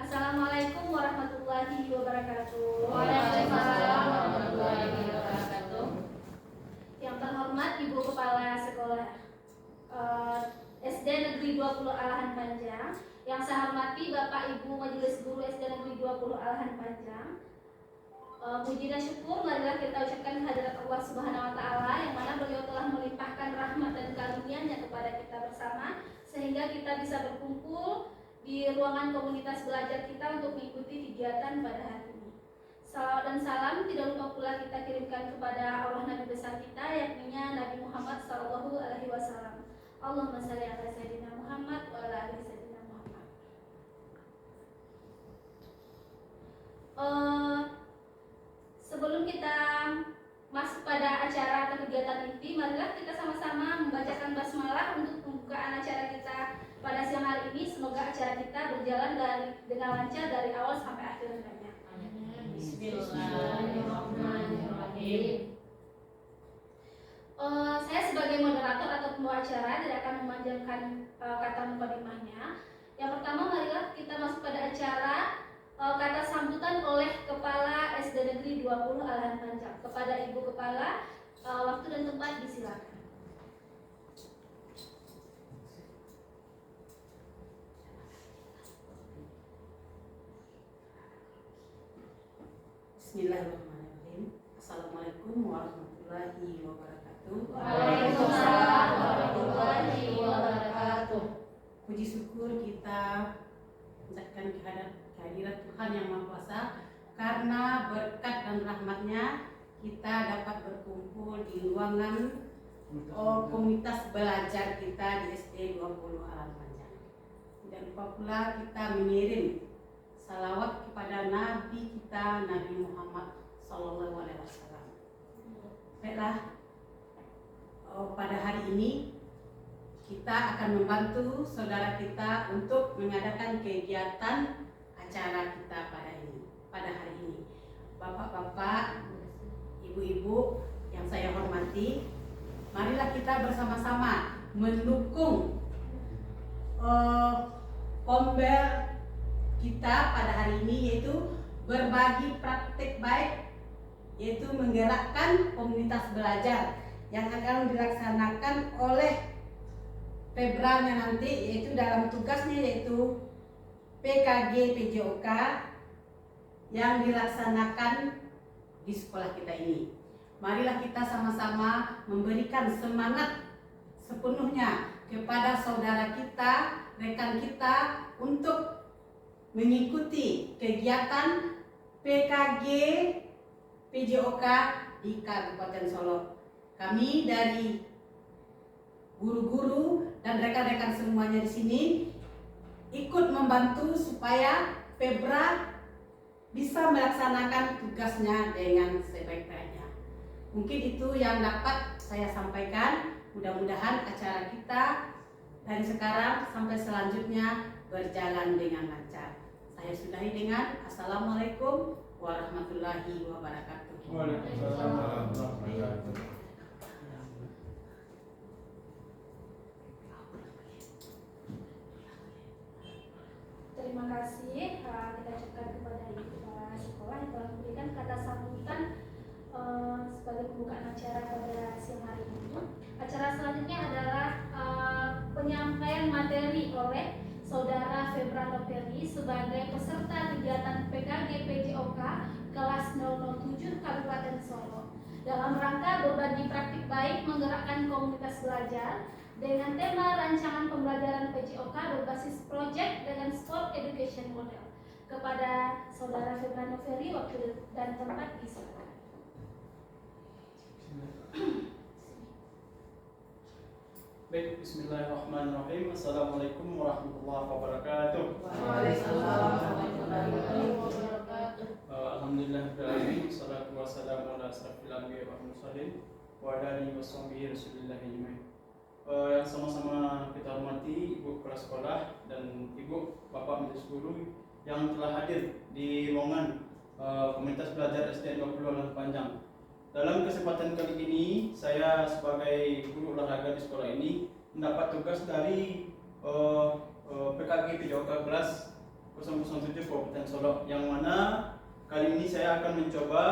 Assalamualaikum warahmatullahi wabarakatuh. Waalaikumsalam warahmatullahi wabarakatuh. Yang terhormat Ibu Kepala Sekolah SD Negeri 20 Alahan Panjang, yang saya hormati Bapak Ibu Majelis Guru SD Negeri 20 Alahan Panjang. Puji dan syukur marilah kita ucapkan kehadirat Allah Subhanahu wa taala yang mana beliau telah melimpahkan rahmat dan karunia-Nya kepada kita bersama sehingga kita bisa berkumpul di ruangan komunitas belajar kita untuk mengikuti kegiatan pada hari ini. Salawat dan salam tidak lupa pula kita kirimkan kepada Allah Nabi besar kita, yakni Nabi Muhammad Sallallahu Alaihi Wasallam. Allahumma shalli ala Sayyidina Muhammad wa ala ali Sayyidina Muhammad. Sebelum kita masuk pada acara atau kegiatan inti, marilah kita sama-sama membacakan basmalah untuk pembukaan acara kita pada siang hari ini. Semoga acara kita berjalan dengan lancar dari awal sampai akhir hendaknya. Bismillahirrahmanirrahim. Saya sebagai moderator atau pembawa acara tidak akan memanjangkan kata mukadimahnya. Yang pertama, marilah kita masuk pada acara kata sambutan oleh Kepala SD Negeri 20 Alahan Panjang. Kepada Ibu Kepala, waktu dan tempat disilakan. Bismillahirrahmanirrahim. Assalamualaikum warahmatullahi wabarakatuh. Waalaikumsalam warahmatullahi wabarakatuh. Puji syukur kita mengucapkan kehadirat Tuhan Yang Maha Kuasa, karena berkat dan rahmat-Nya kita dapat berkumpul di ruangan komunitas belajar kita di SD 20 Alahan Panjang. Tidak lupa pula kita mengirim salawat kepada Nabi kita, Nabi Muhammad Sallallahu Alaihi Wasallam. Baiklah, pada hari ini kita akan membantu saudara kita untuk mengadakan kegiatan acara kita pada hari ini. Bapak-bapak, ibu-ibu yang saya hormati, marilah kita bersama-sama mendukung kombel kita pada hari ini, yaitu berbagi praktik baik, yaitu menggerakkan komunitas belajar yang akan dilaksanakan oleh Febranya nanti, yaitu dalam tugasnya yaitu PKG PJOK yang dilaksanakan di sekolah kita ini. Marilah kita sama-sama memberikan semangat sepenuhnya kepada saudara kita, rekan kita untuk mengikuti kegiatan PKG PJOK di Kabupaten Solok. Kami dari guru-guru dan rekan-rekan semuanya di sini ikut membantu supaya Febra bisa melaksanakan tugasnya dengan sebaik-baiknya. Mungkin itu yang dapat saya sampaikan. Mudah-mudahan acara kita dari sekarang sampai selanjutnya berjalan dengan lancar. Saya sudahi dengan Assalamualaikum warahmatullahi wabarakatuh. Waalaikumsalam warahmatullahi wabarakatuh. Terima kasih kita ucapkan kepada Ibu Kepala Sekolah yang telah memberikan kata sambutan sebagai pembukaan acara pada siang hari ini. Acara selanjutnya adalah penyampaian materi oleh Saudara Febra Noveri sebagai peserta kegiatan PKG PJOK kelas 007 Kabupaten Solo dalam rangka berbagi praktik baik menggerakkan komunitas belajar dengan tema rancangan pembelajaran PJOK berbasis project dengan sport education model. Kepada Saudara Febra Noveri, waktu dan tempat disilakan. Baik, bismillahirrahmanirrahim. Assalamualaikum warahmatullahi wabarakatuh. Waalaikumsalam warahmatullahi wabarakatuh. Alhamdulillahirrahmanirrahim. Wassalatu wassalamu ala asrafil anbiya'i wal mursalin wa ala alihi washabbihi rasulillah ajmain. Yang sama-sama kita hormati Ibu Kepala Sekolah dan Ibu Bapak Majelis Guru yang telah hadir di ruangan komunitas belajar SD 20 Alahan Panjang. Dalam kesempatan kali ini, saya sebagai guru olahraga di sekolah ini mendapat tugas dari PKG PJOK kelas 007 Solok, yang mana kali ini saya akan mencoba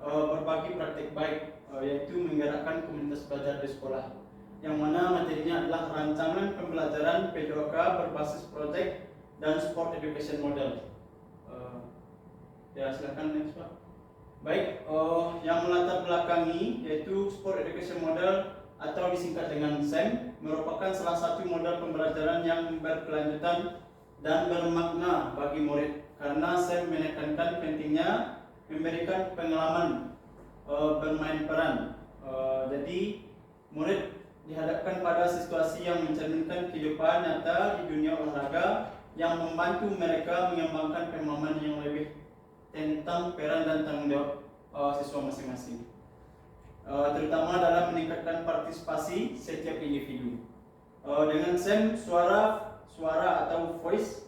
berbagi praktik baik, yaitu menggerakkan komunitas belajar di sekolah, yang mana materinya adalah rancangan pembelajaran PJOK berbasis project dan sport education model. Ya, silakan next Pak. Baik, yang melatar belakangi yaitu sport education model atau disingkat dengan SEM merupakan salah satu model pembelajaran yang berkelanjutan dan bermakna bagi murid, karena SEM menekankan pentingnya memberikan pengalaman bermain peran. Jadi murid dihadapkan pada situasi yang mencerminkan kehidupan nyata di dunia olahraga yang membantu mereka mengembangkan pemahaman yang lebih tentang peran dan tanggung jawab siswa masing-masing, terutama dalam meningkatkan partisipasi setiap individu. Dengan SEM, suara atau voice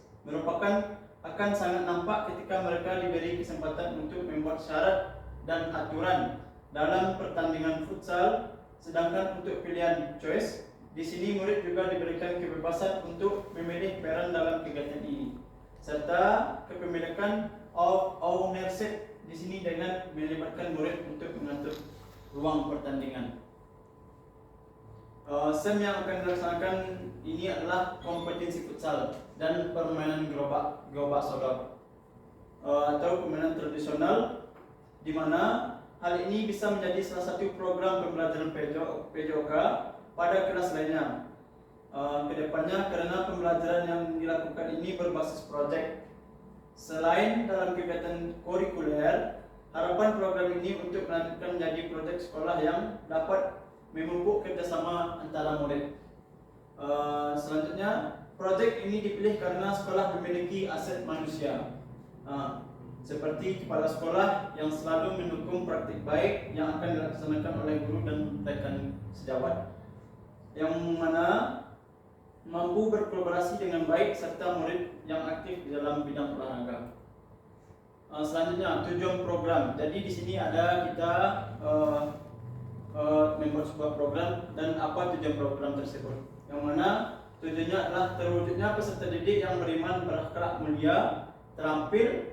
akan sangat nampak ketika mereka diberi kesempatan untuk membuat syarat dan aturan dalam pertandingan futsal. Sedangkan untuk pilihan choice, di sini murid juga diberikan kebebasan untuk memilih peran dalam kegiatan ini, serta kepemilikan ownership di sini dengan melibatkan murid untuk mengatur ruang pertandingan. SEM yang akan dilaksanakan ini adalah kompetensi futsal dan permainan gerobak sodor, atau permainan tradisional, di mana hal ini bisa menjadi salah satu program pembelajaran PJOK pada kelas lainnya kedepannya, karena pembelajaran yang dilakukan ini berbasis project. Selain dalam kegiatan kurikuler, harapan program ini untuk melanjutkan menjadi proyek sekolah yang dapat memupuk kerjasama antara murid. Selanjutnya, proyek ini dipilih karena sekolah memiliki aset manusia, seperti kepala sekolah yang selalu mendukung praktik baik yang akan dilaksanakan oleh guru dan rekan sejawat, yang mana mampu berkolaborasi dengan baik serta murid yang aktif di dalam bidang olahraga. Selanjutnya, tujuan program. Jadi di sini ada kita membuat sebuah program dan apa tujuan program tersebut. Yang mana tujuannya adalah terwujudnya peserta didik yang beriman, berakhlak mulia, terampil,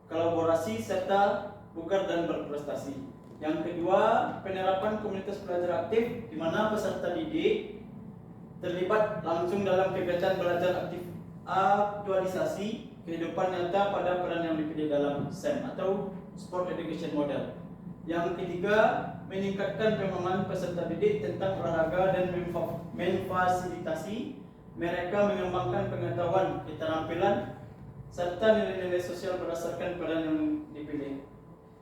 kolaborasi serta bugar dan berprestasi. Yang kedua, penerapan komunitas belajar aktif, di mana peserta didik terlibat langsung dalam kegiatan belajar aktif, aktualisasi kehidupan nyata pada peran yang dipilih dalam SEM atau Sport Education Model. Yang ketiga, meningkatkan pemahaman peserta didik tentang olahraga dan memfasilitasi mereka mengembangkan pengetahuan, keterampilan, serta nilai-nilai sosial berdasarkan peran yang dipilih.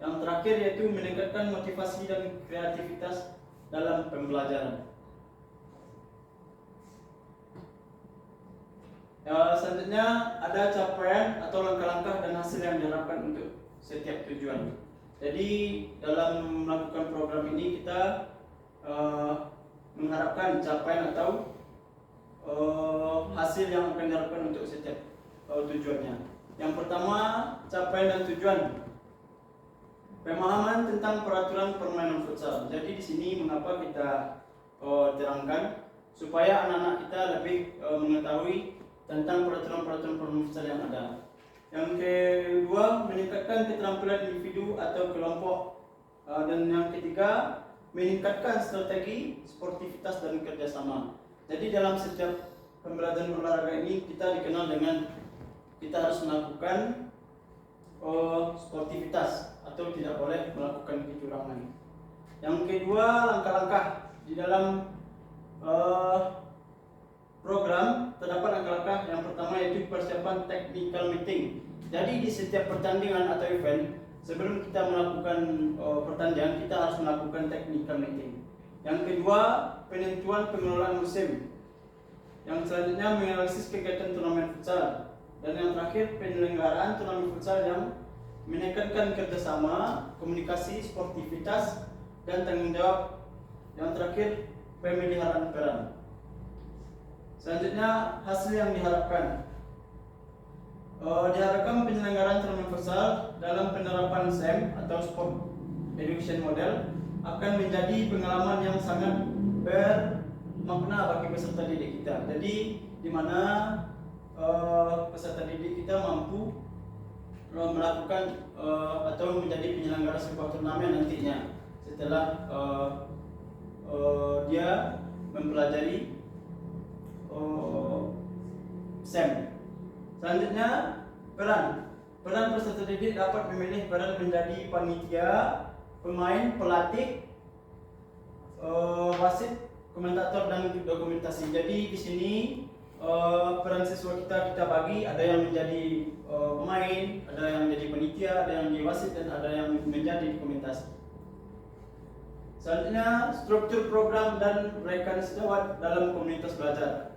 Yang terakhir yaitu meningkatkan motivasi dan kreativitas dalam pembelajaran. Selanjutnya ada capaian atau langkah-langkah dan hasil yang diharapkan untuk setiap tujuan. Jadi dalam melakukan program ini kita mengharapkan capaian atau hasil yang akan diharapkan untuk setiap tujuannya. Yang pertama, capaian dan tujuan. Pemahaman tentang peraturan permainan futsal. Jadi di sini mengapa kita terangkan supaya anak-anak kita lebih mengetahui tentang peraturan-peraturan permainan futsal yang ada. Yang kedua, meningkatkan keterampilan individu atau kelompok. Dan yang ketiga, meningkatkan strategi, sportivitas dan kerjasama. Jadi dalam setiap pembelajaran olahraga ini kita dikenal dengan kita harus melakukan sportivitas atau tidak boleh melakukan kecurangan. Yang kedua, langkah-langkah di dalam program terdapat langkah-langkah. Yang pertama yaitu persiapan technical meeting. Jadi di setiap pertandingan atau event, sebelum kita melakukan pertandingan, kita harus melakukan technical meeting. Yang kedua, penentuan pengelolaan musim. Yang selanjutnya, menganalisis kegiatan turnamen futsal. Dan yang terakhir, penyelenggaraan turnamen futsal yang menekankan kerjasama, komunikasi, sportivitas, dan tanggung jawab. Yang terakhir, pemeliharaan peran. Selanjutnya, hasil yang diharapkan. Diharapkan penyelenggaraan turnamen futsal dalam penerapan SEM atau Sport Education Model akan menjadi pengalaman yang sangat bermakna bagi peserta didik kita. Jadi di mana peserta didik kita mampu melakukan atau menjadi penyelenggara sebuah turnamen nantinya setelah dia mempelajari SEM. Selanjutnya peran peserta didik dapat memilih peran menjadi panitia, pemain, pelatih, wasit, komentator dan dokumentasi. Jadi di sini peran siswa kita bagi, ada yang menjadi pemain, ada yang menjadi panitia, ada yang menjadi wasit dan ada yang menjadi dokumentasi. Selanjutnya struktur program dan mekanisme dalam komunitas belajar.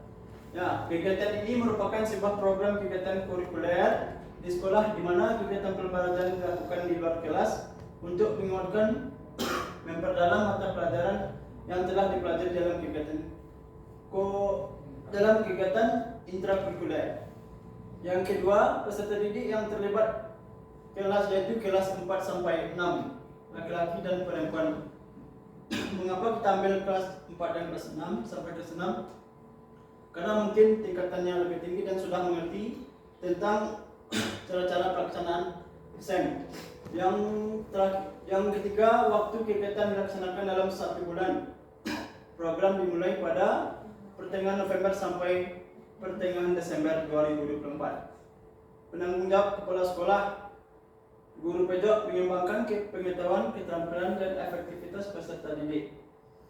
Ya, kegiatan ini merupakan sebuah program kegiatan kurikuler di sekolah di mana kegiatan pembelajaran dilakukan di luar kelas untuk menguatkan memperdalam mata pelajaran yang telah dipelajari dalam kegiatan intrakurikuler. Yang kedua, peserta didik yang terlibat kelas yaitu kelas 4 sampai 6, laki-laki dan perempuan. Mengapa kita ambil kelas 4 dan kelas 6 sampai kelas 6? Karena mungkin tingkatannya lebih tinggi dan sudah mengerti tentang cara-cara pelaksanaan SEM. Yang ketiga, waktu kegiatan dilaksanakan dalam 1 bulan. Program dimulai pada pertengahan November sampai pertengahan Desember 2024. Penanggung jawab kepala sekolah, guru pojok mengembangkan pengetahuan, keterampilan dan efektivitas peserta didik.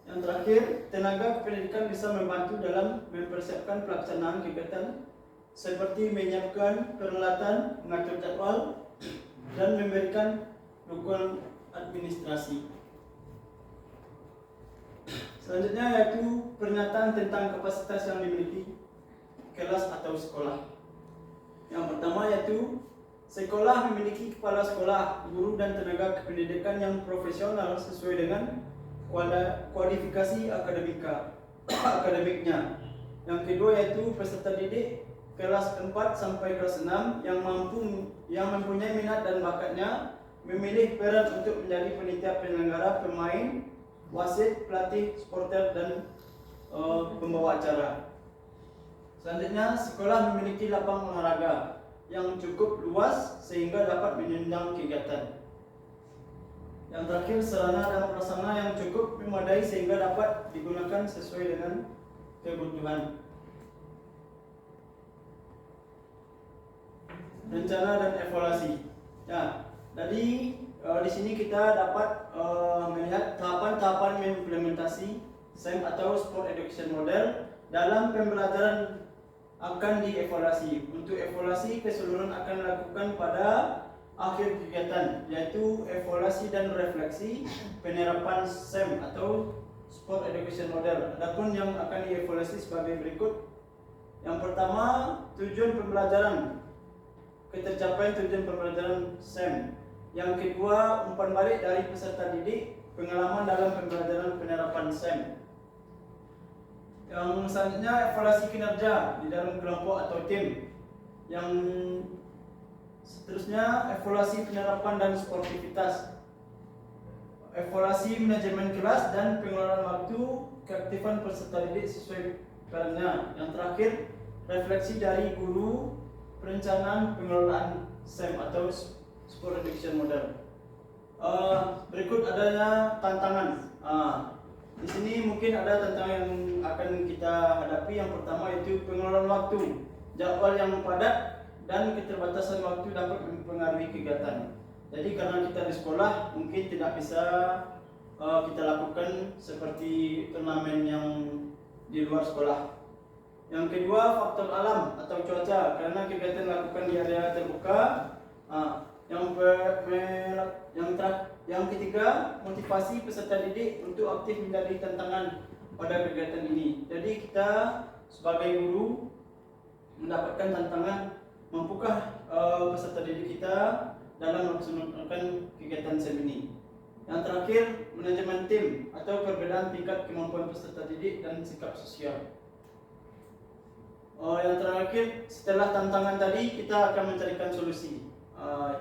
Yang terakhir, tenaga kependidikan bisa membantu dalam mempersiapkan pelaksanaan kegiatan seperti menyiapkan peralatan, mengatur jadwal, dan memberikan dukungan administrasi. Selanjutnya yaitu pernyataan tentang kapasitas yang dimiliki kelas atau sekolah. Yang pertama yaitu sekolah memiliki kepala sekolah, guru dan tenaga kependidikan yang profesional sesuai dengan kualifikasi akademiknya. Yang kedua yaitu peserta didik kelas 4 sampai kelas 6 yang mempunyai minat dan bakatnya memilih peran untuk menjadi panitia penyelenggara, pemain, wasit, pelatih, supporter dan pembawa acara. Selanjutnya, sekolah memiliki lapang olahraga yang cukup luas sehingga dapat menunjang kegiatan. Yang terakhir, sarana dan prasarana yang cukup memadai sehingga dapat digunakan sesuai dengan kebutuhan. Rencana dan evaluasi. Ya, jadi di sini kita dapat melihat tahapan-tahapan implementasi SEM atau Sport Education Model dalam pembelajaran akan dievaluasi. Untuk evaluasi keseluruhan akan dilakukan pada akhir kegiatan, yaitu evaluasi dan refleksi penerapan SEM atau Sport Education Model. Adapun yang akan dievaluasi sebagai berikut. Yang pertama, tujuan pembelajaran, ketercapaian tujuan pembelajaran SEM. Yang kedua, umpan balik dari peserta didik, pengalaman dalam pembelajaran penerapan SEM. Yang selanjutnya, evaluasi kinerja di dalam kelompok atau tim. Yang seterusnya, evaluasi penerapan dan sportivitas, evaluasi manajemen kelas dan pengelolaan waktu, keaktifan peserta didik sesuai perannya. Yang terakhir, refleksi dari guru, perencanaan pengelolaan SEM atau Sport Education Model. Berikut adanya tantangan. Di sini mungkin ada tantangan yang akan kita hadapi. Yang pertama yaitu pengelolaan waktu, jadwal yang padat dan keterbatasan waktu dapat mempengaruhi kegiatan. Jadi karena kita di sekolah mungkin tidak bisa kita lakukan seperti turnamen yang di luar sekolah. Yang kedua, faktor alam atau cuaca, karena kegiatan dilakukan di area terbuka. Yang ketiga, motivasi peserta didik untuk aktif menjadi tantangan pada kegiatan ini. Jadi kita sebagai guru mendapatkan tantangan, mampukah peserta didik kita dalam melaksanakan kegiatan SEM ini. Yang terakhir, manajemen tim atau perbedaan tingkat kemampuan peserta didik dan sikap sosial. Yang terakhir, setelah tantangan tadi kita akan mencarikan solusi,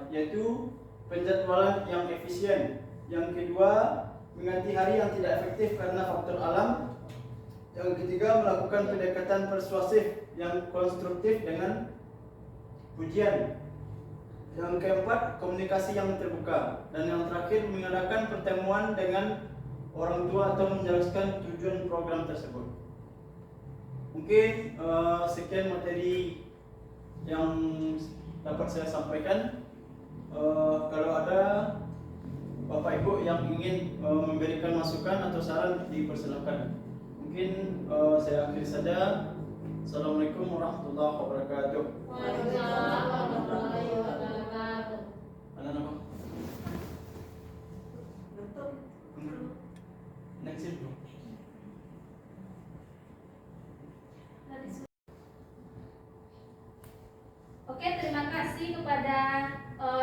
yaitu penjadwalan yang efisien. Yang kedua, mengganti hari yang tidak efektif karena faktor alam. Yang ketiga, melakukan pendekatan persuasif yang konstruktif dengan pujian. Yang keempat, komunikasi yang terbuka. Dan yang terakhir, mengadakan pertemuan dengan orang tua atau menjelaskan tujuan program tersebut. Mungkin sekian materi yang dapat saya sampaikan. Kalau ada Bapak Ibu yang ingin memberikan masukan atau saran, dipersilakan. Mungkin saya akhiri saja. Assalamualaikum warahmatullahi wabarakatuh. Waalaikumsalam warahmatullahi wabarakatuh. Ada nama? Next itu. Oke, terima kasih kepada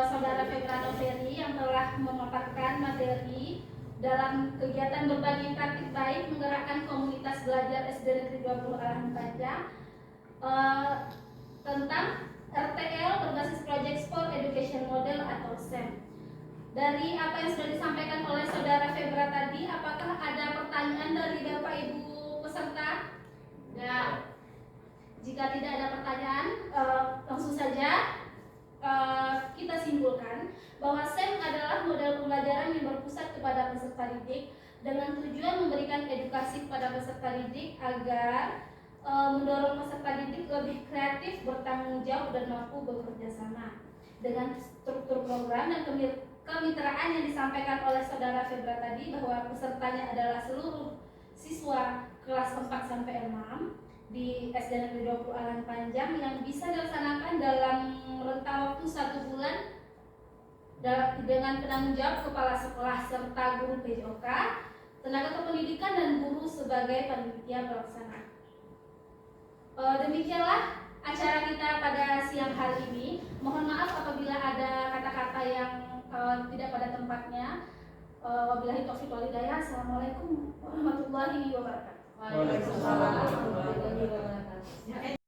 Saudara Febrano Ferry yang telah memaparkan materi dalam kegiatan berbagi praktik baik menggerakkan komunitas belajar SD Negeri 20 Arahan Panjang tentang RTL berbasis Project Sport Education Model atau SEM. Dari apa yang sudah disampaikan oleh Saudara Febra tadi, apakah ada pertanyaan dari Bapak Ibu peserta? Ya. Jika tidak ada pertanyaan, langsung saja kita simpulkan bahwa SEM adalah model pembelajaran yang berpusat kepada peserta didik dengan tujuan memberikan edukasi kepada peserta didik agar mendorong peserta didik lebih kreatif, bertanggung jawab, dan mampu bekerja sama. Dengan struktur program dan kemitraan yang disampaikan oleh Saudara Febra tadi, bahwa pesertanya adalah seluruh siswa kelas 4 sampai 6 di SD Negeri 20 Arahan Panjang yang bisa dilaksanakan dalam rentang waktu 1 bulan dengan penanggung jawab kepala sekolah serta guru PJOK, tenaga kependidikan, dan guru sebagai panitia pelaksana. Demikianlah acara kita pada siang hari ini. Mohon maaf apabila ada kata-kata yang tidak pada tempatnya. Wabillahi taufiq wal hidayah. Assalamualaikum warahmatullahi wabarakatuh. Waalaikumsalam warahmatullahi wabarakatuh.